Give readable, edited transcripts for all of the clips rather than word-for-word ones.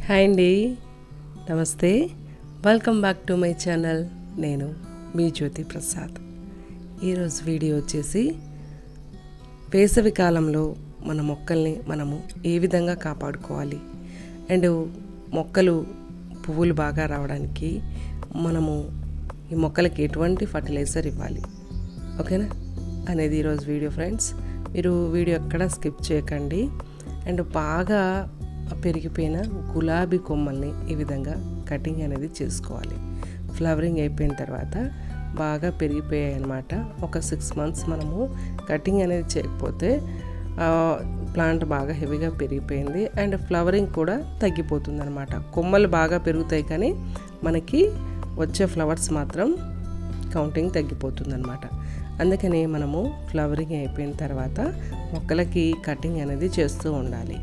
Hi అండి, నమస్తే. Welcome back to my channel. నేను మీ జ్యోతి ప్రసాద్. ఈరోజు వీడియో వచ్చేసి వేసవి కాలంలో మన మొక్కల్ని మనము ఏ విధంగా కాపాడుకోవాలి అండ్ మొక్కలు పువ్వులు బాగా రావడానికి మనము ఈ మొక్కలకి ఎటువంటి ఫర్టిలైజర్ ఇవ్వాలి, ఓకేనా అనేది ఈరోజు వీడియో ఫ్రెండ్స్. మీరు వీడియో ఎక్కడ స్కిప్ చేయకండి. అండ్ బాగా పెరిగిపోయిన గులాబీ కొమ్మల్ని ఈ విధంగా కటింగ్ అనేది చేసుకోవాలి. ఫ్లవరింగ్ అయిపోయిన తర్వాత బాగా పెరిగిపోయాయి అన్నమాట. ఒక 6 months మనము కటింగ్ అనేది చేయకపోతే ప్లాంట్ బాగా హెవీగా పెరిగిపోయింది అండ్ ఫ్లవరింగ్ కూడా తగ్గిపోతుంది అనమాట. కొమ్మలు బాగా పెరుగుతాయి కానీ మనకి వచ్చే ఫ్లవర్స్ మాత్రం కౌంటింగ్ తగ్గిపోతుంది అనమాట. అందుకని మనము ఫ్లవరింగ్ అయిపోయిన తర్వాత మొక్కలకి కటింగ్ అనేది చేస్తూ ఉండాలి.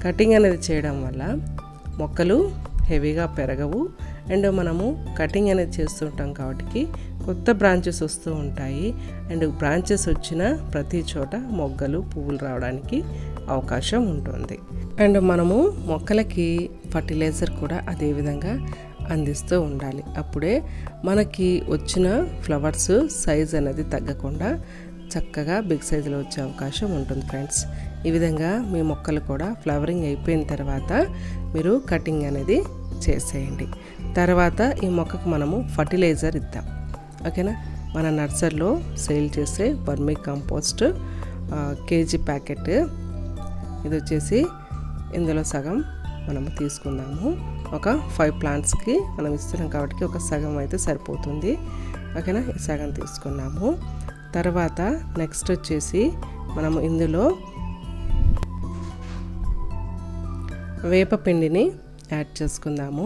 కటింగ్ అనేది చేయడం వల్ల మొక్కలు హెవీగా పెరగవు అండ్ మనము కటింగ్ అనేది చేస్తుంటాం కాబట్టి కొత్త బ్రాంచెస్ వస్తూ ఉంటాయి అండ్ బ్రాంచెస్ వచ్చిన ప్రతి చోట మొగ్గలు పువ్వులు రావడానికి అవకాశం ఉంటుంది. అండ్ మనము మొక్కలకి ఫర్టిలైజర్ కూడా అదేవిధంగా అందిస్తూ ఉండాలి. అప్పుడే మనకి వచ్చిన ఫ్లవర్స్ సైజ్ అనేది తగ్గకుండా చక్కగా బిగ్ సైజులో వచ్చే అవకాశం ఉంటుంది ఫ్రెండ్స్. ఈ విధంగా మీ మొక్కలు కూడా ఫ్లవరింగ్ అయిపోయిన తర్వాత మీరు కటింగ్ అనేది చేసేయండి. తర్వాత ఈ మొక్కకు మనము ఫర్టిలైజర్ ఇద్దాం, ఓకేనా. మన నర్సరీలో సేల్ చేసే వర్మీ కంపోస్ట్ కేజీ ప్యాకెట్ ఇది వచ్చేసి ఇందులో సగం మనము తీసుకుందాము. ఒక 5 plants మనం ఇస్తున్నాం కాబట్టి ఒక సగం అయితే సరిపోతుంది, ఓకేనా. ఈ సగం తీసుకున్నాము. తర్వాత నెక్స్ట్ వచ్చేసి మనము ఇందులో వేపపిండిని యాడ్ చేసుకుందాము.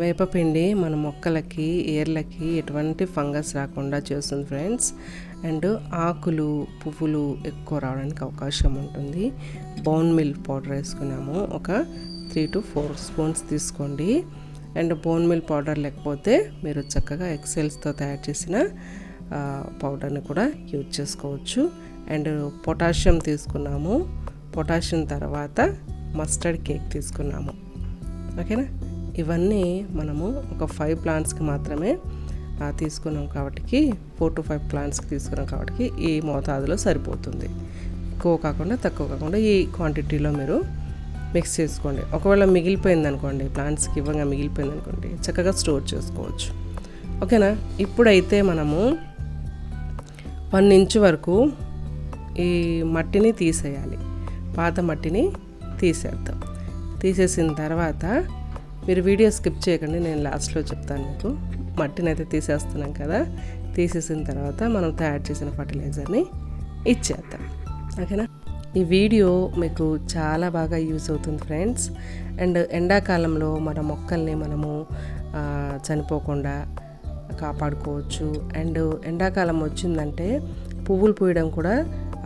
వేపపిండి మన మొక్కలకి ఏర్లకి ఎటువంటి ఫంగస్ రాకుండా చేస్తుంది ఫ్రెండ్స్. అండ్ ఆకులు పువ్వులు ఎక్కువ రావడానికి అవకాశం ఉంటుంది. బోన్ మిల్ పౌడర్ వేసుకున్నాము. ఒక 3 to 4 spoons తీసుకోండి. అండ్ బోన్ మిల్ పౌడర్ లేకపోతే మీరు చక్కగా ఎక్సెల్స్తో తయారు చేసిన పౌడర్ని కూడా యూజ్ చేసుకోవచ్చు. అండ్ పొటాషియం తీసుకున్నాము. పొటాషియం తర్వాత మస్టర్డ్ కేక్ తీసుకున్నాము, ఓకేనా. ఇవన్నీ మనము ఒక 5 plants మాత్రమే తీసుకున్నాం కాబట్టి 4 to 5 plants తీసుకున్నాం కాబట్టి ఈ మోతాదులో సరిపోతుంది. ఎక్కువ కాకుండా తక్కువ కాకుండా ఈ క్వాంటిటీలో మీరు మిక్స్ చేసుకోండి. ఒకవేళ మిగిలిపోయింది అనుకోండి, ప్లాంట్స్కి ఇవ్వంగా మిగిలిపోయింది అనుకోండి, చక్కగా స్టోర్ చేసుకోవచ్చు, ఓకేనా. ఇప్పుడైతే మనము 1 inch వరకు ఈ మట్టిని తీసేయాలి. పాత మట్టిని తీసేద్దాం. తీసేసిన తర్వాత మీరు వీడియో స్కిప్ చేయకండి, నేను లాస్ట్లో చెప్తాను మీకు. మట్టిని అయితే తీసేస్తున్నాం కదా, తీసేసిన తర్వాత మనం తయారు చేసిన ఫర్టిలైజర్ని ఇచ్చేద్దాం, ఓకేనా. ఈ వీడియో మీకు చాలా బాగా యూజ్ అవుతుంది ఫ్రెండ్స్. అండ్ ఎండాకాలంలో మన మొక్కల్ని మనము చనిపోకుండా కాపాడుకోవచ్చు. అండ్ ఎండాకాలం వచ్చిందంటే పువ్వులు పూయడం కూడా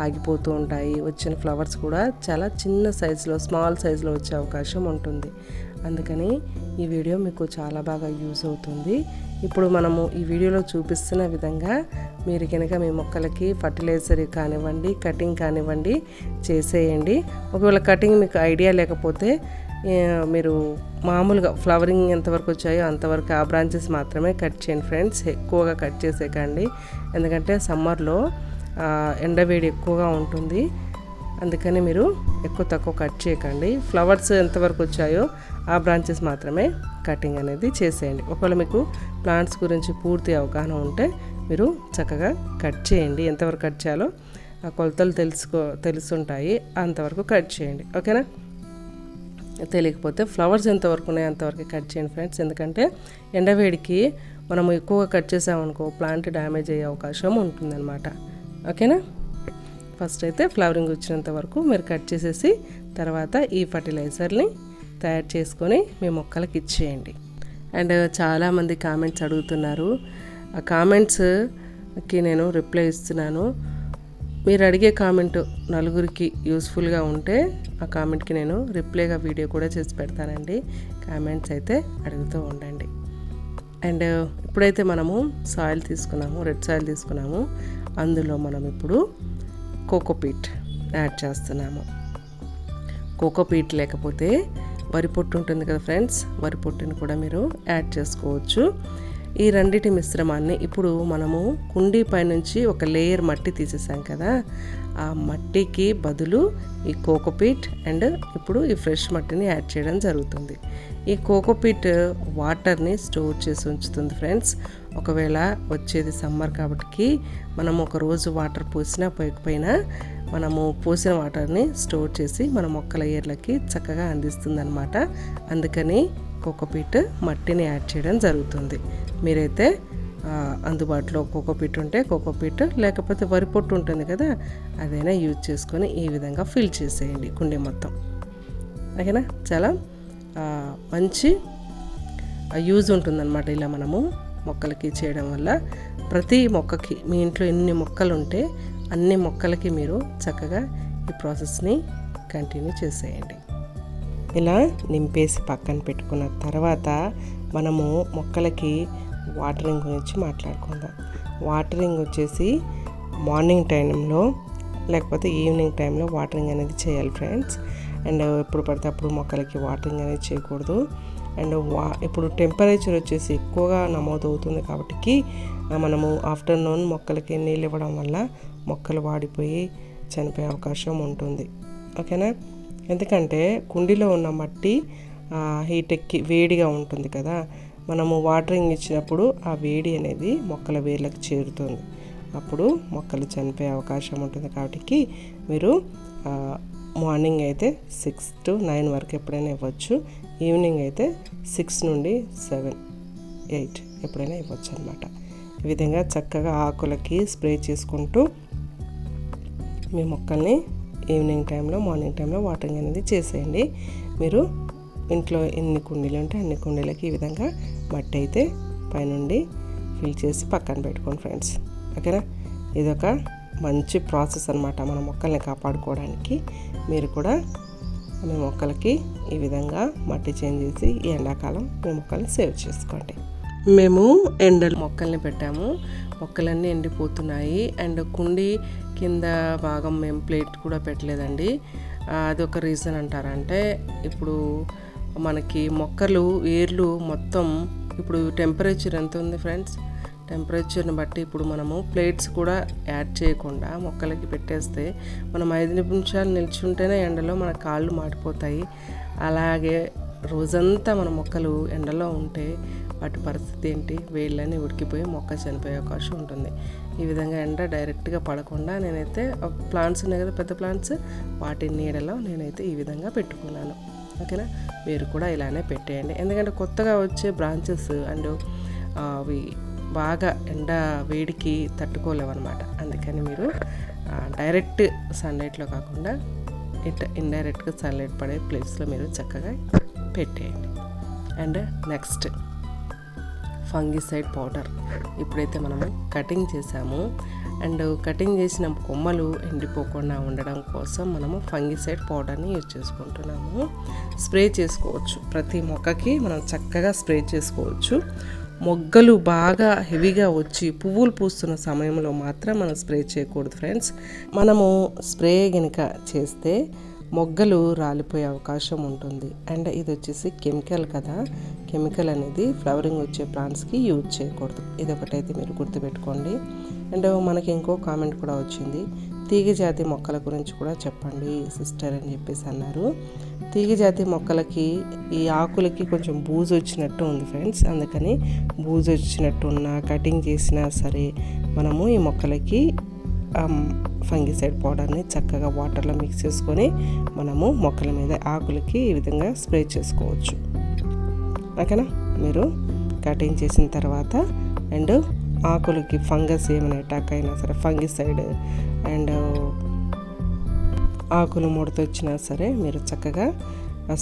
ఆగిపోతూ ఉంటాయి. వచ్చిన ఫ్లవర్స్ కూడా చాలా చిన్న సైజులో స్మాల్ సైజులో వచ్చే అవకాశం ఉంటుంది. అందుకని ఈ వీడియో మీకు చాలా బాగా యూజ్ అవుతుంది. ఇప్పుడు మనము ఈ వీడియోలో చూపిస్తున్న విధంగా మీరు కనుక మీ మొక్కలకి ఫర్టిలైజర్ కానివ్వండి కటింగ్ కానివ్వండి చేసేయండి. ఒకవేళ కటింగ్ మీకు ఐడియా లేకపోతే మీరు మామూలుగా ఫ్లవరింగ్ ఎంతవరకు వచ్చాయో అంతవరకు ఆ బ్రాంచెస్ మాత్రమే కట్ చేయండి ఫ్రెండ్స్. ఎక్కువగా కట్ చేసేకండి, ఎందుకంటే సమ్మర్లో ఎండవేడి ఎక్కువగా ఉంటుంది. అందుకని మీరు ఎక్కువ తక్కువ కట్ చేయకండి. ఫ్లవర్స్ ఎంతవరకు వచ్చాయో ఆ బ్రాంచెస్ మాత్రమే కటింగ్ అనేది చేసేయండి. ఒకవేళ మీకు ప్లాంట్స్ గురించి పూర్తి అవగాహన ఉంటే మీరు చక్కగా కట్ చేయండి. ఎంతవరకు కట్ చేయాలో ఆ కొలతలు తెలుసుంటాయి, అంతవరకు కట్ చేయండి, ఓకేనా. తెలియకపోతే ఫ్లవర్స్ ఎంతవరకు ఉన్నాయో అంతవరకు కట్ చేయండి ఫ్రెండ్స్. ఎందుకంటే ఎండవేడికి మనము ఎక్కువగా కట్ చేసామనుకో ప్లాంట్ డ్యామేజ్ అయ్యే అవకాశం ఉంటుందన్నమాట, ఓకేనా. ఫస్ట్ అయితే ఫ్లవరింగ్ వచ్చినంత వరకు మీరు కట్ చేసేసి తర్వాత ఈ ఫర్టిలైజర్ని తయారు చేసుకొని మీ మొక్కలకి ఇచ్చేయండి. అండ్ చాలామంది కామెంట్స్ అడుగుతున్నారు. ఆ కామెంట్స్కి నేను రిప్లై ఇస్తున్నాను. మీరు అడిగే కామెంట్ నలుగురికి యూస్ఫుల్గా ఉంటే ఆ కామెంట్కి నేను రిప్లైగా వీడియో కూడా చేసి పెడతానండి. కామెంట్స్ అయితే అడుగుతూ ఉండండి. అండ్ ఇప్పుడైతే మనము సాయిల్ తీసుకున్నాము, రెడ్ సాయిల్ తీసుకున్నాము. అందులో మనం ఇప్పుడు కోకోపీట్ యాడ్ చేస్తున్నాము. కోకోపీట్ లేకపోతే వరి పొట్టు ఉంటుంది కదా ఫ్రెండ్స్, వరి పొట్టుని కూడా మీరు యాడ్ చేసుకోవచ్చు. ఈ రెండిటి మిశ్రమాన్ని ఇప్పుడు మనము కుండీ పైనుంచి ఒక లేయర్ మట్టి తీసేసాం కదా, ఆ మట్టికి బదులు ఈ కోకోపీట్ అండ్ ఇప్పుడు ఈ ఫ్రెష్ మట్టిని యాడ్ చేయడం జరుగుతుంది. ఈ కోకోపీట్ వాటర్ని స్టోర్ చేసి ఉంచుతుంది ఫ్రెండ్స్. ఒకవేళ వచ్చేది సమ్మర్ కాబట్టి మనం ఒక రోజు వాటర్ పోసినా పోయకపోయినా మనము పోసిన వాటర్ని స్టోర్ చేసి మన మొక్కల ఏర్లకి చక్కగా అందిస్తుంది అనమాట. అందుకని కోకోపీట్ మట్టిని యాడ్ చేయడం జరుగుతుంది. మీరైతే అందుబాటులో కోకోపీట్ ఉంటే కోకోపీట్, లేకపోతే వరి పొట్టు ఉంటుంది కదా, అదైనా యూజ్ చేసుకొని ఈ విధంగా ఫిల్ చేసేయండి కుండీ మొత్తం. ఓకేనా, చాలా మంచి యూజ్ ఉంటుందన్నమాట. ఇలా మనము మొక్కలకి చేయడం వల్ల ప్రతి మొక్కకి, మీ ఇంట్లో ఎన్ని మొక్కలు ఉంటే అన్ని మొక్కలకి మీరు చక్కగా ఈ ప్రాసెస్ని కంటిన్యూ చేసేయండి. ఇలా నింపేసి పక్కన పెట్టుకున్న తర్వాత మనము మొక్కలకి వాటరింగ్ గురించి మాట్లాడుకుందాం. వాటరింగ్ వచ్చేసి మార్నింగ్ టైంలో లేకపోతే ఈవినింగ్ టైంలో వాటరింగ్ అనేది చేయాలి ఫ్రెండ్స్. అండ్ ఎప్పుడు పడితే అప్పుడు మొక్కలకి వాటరింగ్ అనేది చేయకూడదు. అండ్ ఇప్పుడు టెంపరేచర్ వచ్చేసి ఎక్కువగా నమోదవుతుంది కాబట్టి మనము ఆఫ్టర్నూన్ మొక్కలకి నీళ్ళు ఇవ్వడం వల్ల మొక్కలు వాడిపోయి చనిపోయే అవకాశం ఉంటుంది. ఓకేనా, ఎందుకంటే కుండీలో ఉన్న మట్టి హీట్ ఎక్కి వేడిగా ఉంటుంది కదా, మనము వాటరింగ్ ఇచ్చినప్పుడు ఆ వేడి అనేది మొక్కల వేర్లకు చేరుతుంది, అప్పుడు మొక్కలు చనిపోయే అవకాశం ఉంటుంది. కాబట్టి మీరు మార్నింగ్ అయితే 6 to 9 వరకు ఎప్పుడైనా ఇవ్వచ్చు, ఈవినింగ్ అయితే 6 నుండి 7, 8 ఎప్పుడైనా ఇవ్వచ్చు అనమాట. ఈ విధంగా చక్కగా ఆకులకి స్ప్రే చేసుకుంటూ మీ మొక్కల్ని ఈవినింగ్ టైంలో మార్నింగ్ టైంలో వాటరింగ్ అనేది చేసేయండి. మీరు ఇంట్లో ఎన్ని కుండీలు ఉంటే అన్ని కుండీలకి ఈ విధంగా మట్టి అయితే పైనుండి ఫిల్ చేసి పక్కన పెట్టుకోండి ఫ్రెండ్స్. ఓకేనా, ఇదొక మంచి ప్రాసెస్ అనమాట మన మొక్కల్ని కాపాడుకోవడానికి. మీరు కూడా మీ మొక్కలకి ఈ విధంగా మట్టి చేంజ్ చేసి ఈ ఎండాకాలం మీ మొక్కల్ని సేవ్ చేసుకోండి. మేము ఎండలు మొక్కల్ని పెట్టాము, మొక్కలన్నీ ఎండిపోతున్నాయి. అండ్ కుండీ కింద భాగం మేము ప్లేట్ కూడా పెట్టలేదండి. అదొక రీజన్ అంటారంటే, ఇప్పుడు మనకి మొక్కలు ఏర్లు మొత్తం ఇప్పుడు టెంపరేచర్ ఎంత ఉంది ఫ్రెండ్స్, టెంపరేచర్ని బట్టి ఇప్పుడు మనము ప్లేట్స్ కూడా యాడ్ చేయకుండా మొక్కలకి పెట్టేస్తే మనం 5 నిమిషాలు నిల్చుంటేనే ఎండలో మన కాళ్ళు మాడిపోతాయి. అలాగే రోజంతా మన మొక్కలు ఎండలో ఉంటే వాటి పరిస్థితి ఏంటి, వేళ్ళని ఉడికిపోయి మొక్క చనిపోయే అవకాశం ఉంటుంది. ఈ విధంగా ఎండ డైరెక్ట్గా పడకుండా నేనైతే ప్లాంట్స్ ఉన్నాయి కదా, పెద్ద ప్లాంట్స్, వాటి నీడలో నేనైతే ఈ విధంగా పెట్టుకున్నాను. ఓకేనా, మీరు కూడా ఇలానే పెట్టేయండి. ఎందుకంటే కొత్తగా వచ్చే బ్రాంచెస్ అండ్ అవి బాగా ఎండ వేడికి తట్టుకోలేవన్నమాట. అందుకని మీరు డైరెక్ట్ సన్లైట్లో కాకుండా ఇండైరెక్ట్గా సన్లైట్ పడే ప్లేస్లో మీరు చక్కగా పెట్టేయండి. అండ్ నెక్స్ట్ ఫంగిసైడ్ పౌడర్ ఇప్పుడైతే మనము కటింగ్ చేసాము. అండ్ కటింగ్ చేసిన కొమ్మలు ఎండిపోకుండా ఉండడం కోసం మనము ఫంగిసైడ్ పౌడర్ని యూజ్ చేసుకుంటున్నాము. స్ప్రే చేసుకోవచ్చు, ప్రతి మొక్కకి మనం చక్కగా స్ప్రే చేసుకోవచ్చు. మొగ్గలు బాగా హెవీగా వచ్చి పువ్వులు పూస్తున్న సమయంలో మాత్రం మనం స్ప్రే చేయకూడదు ఫ్రెండ్స్. మనము స్ప్రే కనుక చేస్తే మొగ్గలు రాలిపోయే అవకాశం ఉంటుంది. అండ్ ఇది వచ్చేసి కెమికల్ కదా, కెమికల్ అనేది ఫ్లవరింగ్ వచ్చే ప్లాంట్స్కి యూజ్ చేయకూడదు. ఇది ఒకటైతే మీరు గుర్తుపెట్టుకోండి. అండ్ మనకి ఇంకో కామెంట్ కూడా వచ్చింది, తీగ జాతి మొక్కల గురించి కూడా చెప్పండి సిస్టర్ అని చెప్పేసి అన్నారు. తీగ జాతి మొక్కలకి ఈ ఆకులకి కొంచెం బూజు వచ్చినట్టు ఉంది ఫ్రెండ్స్. అందుకని బూజు వచ్చినట్టున్న కటింగ్ చేసినా సరే మనము ఈ మొక్కలకి ఫంగిసైడ్ పౌడర్ని చక్కగా వాటర్లో మిక్స్ చేసుకొని మనము మొక్కల మీద ఆకులకి ఈ విధంగా స్ప్రే చేసుకోవచ్చు. ఓకేనా, మీరు కటింగ్ చేసిన తర్వాత అండ్ ఆకులకి ఫంగస్ ఏమైనా అటాక్ అయినా సరే ఫంగిసైడ్ అండ్ ఆకులు ముడత వచ్చినా సరే మీరు చక్కగా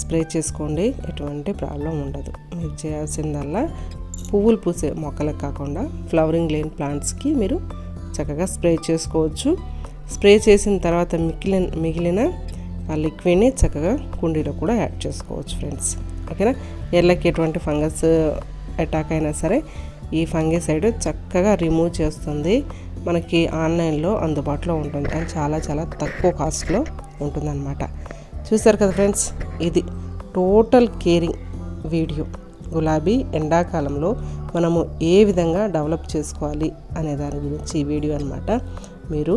స్ప్రే చేసుకోండి, ఎటువంటి ప్రాబ్లం ఉండదు. మీరు చేయాల్సిందల్లా పువ్వులు పూసే మొక్కలకు కాకుండా ఫ్లవరింగ్ లేని ప్లాంట్స్కి మీరు చక్కగా స్ప్రే చేసుకోవచ్చు. స్ప్రే చేసిన తర్వాత మిగిలిన ఆ లిక్విడ్ని చక్కగా కుండీలో కూడా యాడ్ చేసుకోవచ్చు ఫ్రెండ్స్. ఓకేనా, ఎర్లకి ఎటువంటి ఫంగస్ అటాక్ అయినా సరే ఈ ఫంగిసైడ్ చక్కగా రిమూవ్ చేస్తుంది. మనకి ఆన్లైన్లో అందుబాటులో ఉంటుంది అండ్ చాలా చాలా తక్కువ కాస్ట్లో ఉంటుందన్నమాట. చూసారు కదా ఫ్రెండ్స్, ఇది టోటల్ కేరింగ్ వీడియో. గులాబీ ఎండాకాలంలో మనము ఏ విధంగా డెవలప్ చేసుకోవాలి అనే దాని గురించి ఈ వీడియో అనమాట. మీరు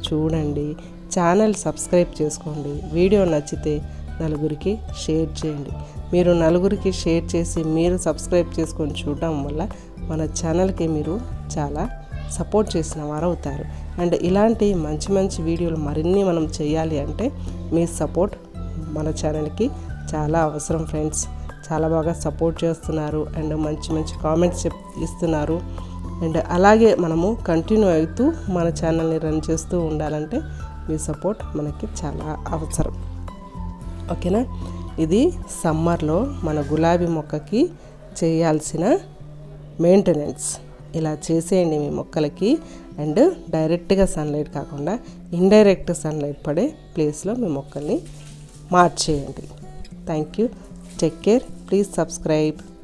చూడండి, ఛానల్ సబ్స్క్రైబ్ చేసుకోండి. వీడియో నచ్చితే నలుగురికి షేర్ చేయండి. మీరు నలుగురికి షేర్ చేసి మీరు సబ్స్క్రైబ్ చేసుకొని చూడటం వల్ల మన ఛానల్కి మీరు చాలా సపోర్ట్ చేసిన వారు అవుతారు. అండ్ ఇలాంటి మంచి మంచి వీడియోలు మరిన్ని మనం చేయాలి అంటే మీ సపోర్ట్ మన ఛానల్కి చాలా అవసరం ఫ్రెండ్స్. చాలా బాగా సపోర్ట్ చేస్తున్నారు అండ్ మంచి మంచి కామెంట్స్ ఇస్తున్నారు. అండ్ అలాగే మనము కంటిన్యూ అవుతూ మన ఛానల్ని రన్ చేస్తూ ఉండాలంటే మీ సపోర్ట్ మనకి చాలా అవసరం. ఓకేనా? ఇది సమ్మర్లో మన గులాబీ మొక్కకి చేయాల్సిన మెయింటెనెన్స్. ఇలా చేసేయండి మీ మొక్కలకి. అండ్ డైరెక్ట్గా సన్లైట్ కాకుండా ఇండైరెక్ట్ సన్లైట్ పడే ప్లేస్లో మీ మొక్కల్ని మార్చేయండి. Thank you. Take care. Please subscribe.